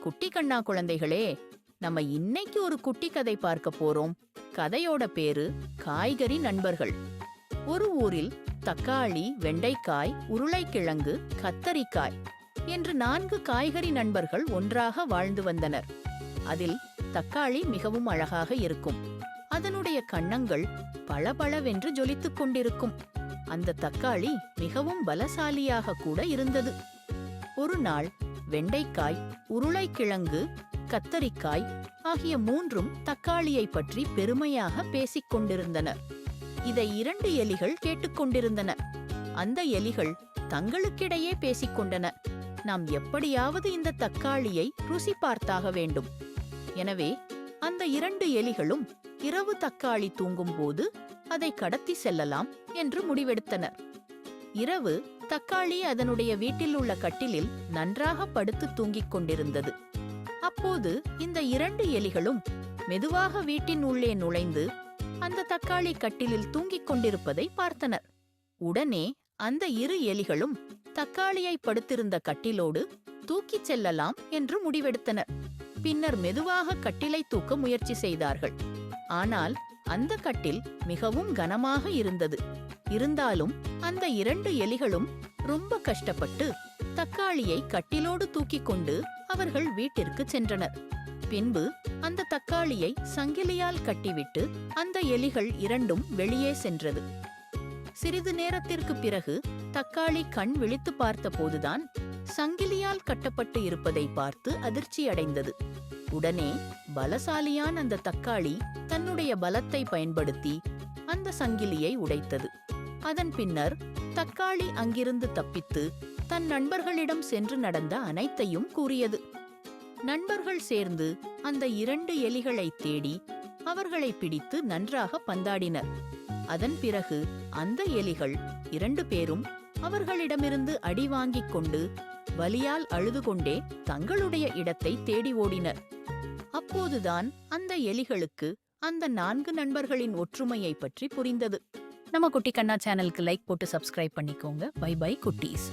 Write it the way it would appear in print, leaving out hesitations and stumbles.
குட்டி கண்ணா குழந்தைகளே, நம்ம இன்னைக்கு ஒரு குட்டி கதை பார்க்க போறோம். கதையோட பேரு காய்கறி நண்பர்கள். ஒரு ஊரில் தக்காளி, வெண்டைக்காய், உருளைக்கிழங்கு, கத்தரிக்காய் என்று 4 காய்கறி நண்பர்கள் ஒன்றாக வாழ்ந்து வந்தனர். அதில் தக்காளி மிகவும் அழகாக இருக்கும். அதனுடைய கன்னங்கள் பளபளவென்று ஜொலித்துக் கொண்டிருக்கும். அந்த தக்காளி மிகவும் பலசாலியாக கூட இருந்தது. ஒரு நாள் வெண்டைக்காய், உருளைக்கிழங்கு, கத்தரிக்காய் ஆகிய 3ம் தக்காளியை பற்றி பெருமையாக பேசிக் கொண்டிருந்தனர். இதை 2 எலிகள் கேட்டுக்கொண்டிருந்தன. அந்த எலிகள் தங்களுக்கிடையே பேசிக்கொண்டன. நாம் எப்படியாவது இந்த தக்காளியை ருசி பார்த்தாக வேண்டும். எனவே அந்த 2 எலிகளும் இரவு தக்காளி தூங்கும் போது அதை கடத்தி செல்லலாம் என்று முடிவெடுத்தனர். இரவு தக்காளி அதனுடைய வீட்டில் உள்ள கட்டிலில் நன்றாக படுத்து தூங்கிக் கொண்டிருந்தது. அப்போது இந்த 2 எலிகளும் மெதுவாக வீட்டின் உள்ளே நுழைந்து அந்த தக்காளி கட்டிலில் தூங்கிக் கொண்டிருப்பதை பார்த்தனர். உடனே அந்த 2 எலிகளும் தக்காளியை படுத்திருந்த கட்டிலோடு தூக்கிச் செல்லலாம் என்று முடிவெடுத்தனர். பின்னர் மெதுவாக கட்டிலை தூக்க முயற்சி செய்தார்கள். ஆனால் அந்த கட்டில் மிகவும் கனமாக இருந்தது. இருந்தாலும் அந்த 2 எலிகளும் ரொம்ப கஷ்டப்பட்டு தக்காளியை கட்டிலோடு தூக்கிக் கொண்டு அவர்கள் வீட்டிற்கு சென்றனர். பின்பு அந்த தக்காளியை சங்கிலியால் கட்டிவிட்டு அந்த எலிகள் 2ம் வெளியே சென்றது. சிறிது நேரத்திற்கு பிறகு தக்காளி கண் விழித்து பார்த்தபோதுதான் சங்கிலியால் கட்டப்பட்டு இருப்பதை பார்த்து அதிர்ச்சியடைந்தது. உடனே பலசாலியான அந்த தக்காளி தன்னுடைய பலத்தை பயன்படுத்தி அந்த சங்கிலியை உடைத்தது. அதன் பின்னர் தக்காளி அங்கிருந்து தப்பித்து தன் நண்பர்களிடம் சென்று நடந்த அனைத்தையும் கூறியது. நண்பர்கள் சேர்ந்து அந்த 2 எலிகளை தேடி அவர்களை பிடித்து நன்றாக பந்தாடினர். அதன் பிறகு அந்த எலிகள் 2 பேரும் அவர்களிடமிருந்து அடி வாங்கிக் கொண்டு வலியால் அழுது கொண்டே தங்களுடைய இடத்தை தேடி ஓடினர். அப்போதுதான் அந்த எலிகளுக்கு அந்த 4 நண்பர்களின் ஒற்றுமையை பற்றி புரிந்தது. நம்ம குட்டி கண்ணா சேனலுக்கு லைக் போட்டு சப்ஸ்கிரைப் பண்ணிக்கோங்க. பை பை குட்டீஸ்.